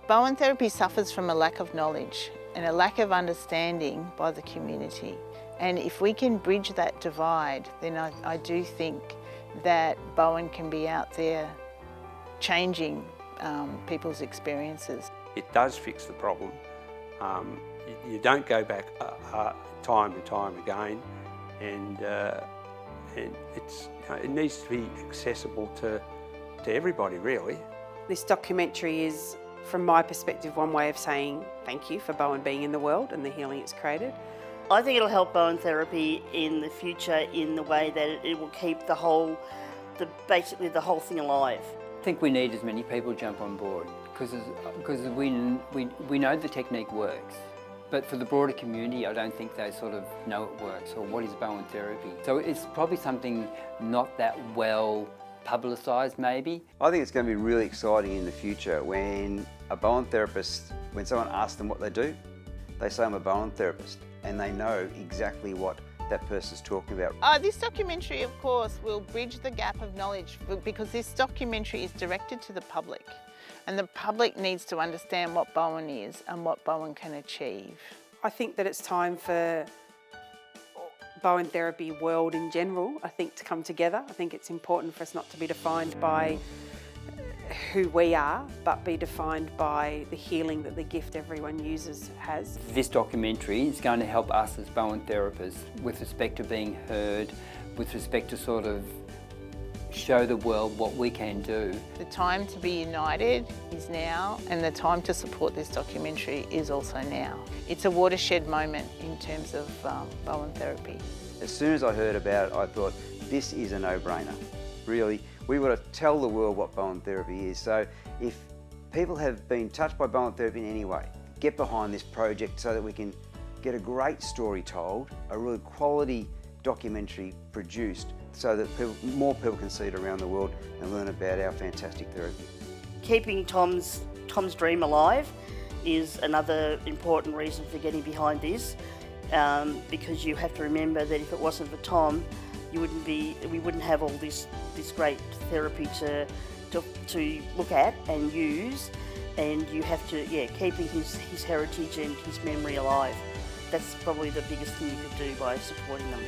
Bowen therapy suffers from a lack of knowledge and a lack of understanding by the community. And if we can bridge that divide, then I do think that Bowen can be out there changing people's experiences. It does fix the problem. You don't go back time and time again, and it needs to be accessible to everybody, really. This documentary is, from my perspective, one way of saying thank you for Bowen being in the world and the healing it's created. I think it'll help Bowen therapy in the future in the way that it will keep basically the whole thing alive. I think we need as many people to jump on board because we know the technique works. But for the broader community, I don't think they sort of know it works, or what is Bowen therapy. So it's probably something not that well publicised, maybe. I think it's going to be really exciting in the future when a Bowen therapist, when someone asks them what they do, they say I'm a Bowen therapist, and they know exactly what that person's talking about. This documentary, of course, will bridge the gap of knowledge because this documentary is directed to the public. And the public needs to understand what Bowen is and what Bowen can achieve. I think that it's time for Bowen therapy world in general, I think, to come together. I think it's important for us not to be defined by who we are, but be defined by the healing that the gift everyone has. This documentary is going to help us as Bowen therapists with respect to being heard, with respect to sort of show the world what we can do. The time to be united is now, and the time to support this documentary is also now. It's a watershed moment in terms of Bowen therapy. As soon as I heard about it, I thought, this is a no-brainer. Really, we want to tell the world what Bowen therapy is. So if people have been touched by Bowen therapy in any way, get behind this project so that we can get a great story told, a really quality documentary produced, so that more people can see it around the world and learn about our fantastic therapy. Keeping Tom's dream alive is another important reason for getting behind this, because you have to remember that if it wasn't for Tom, we wouldn't have all this great therapy to look at and use, and you have to, keeping his heritage and his memory alive. That's probably the biggest thing you could do by supporting them.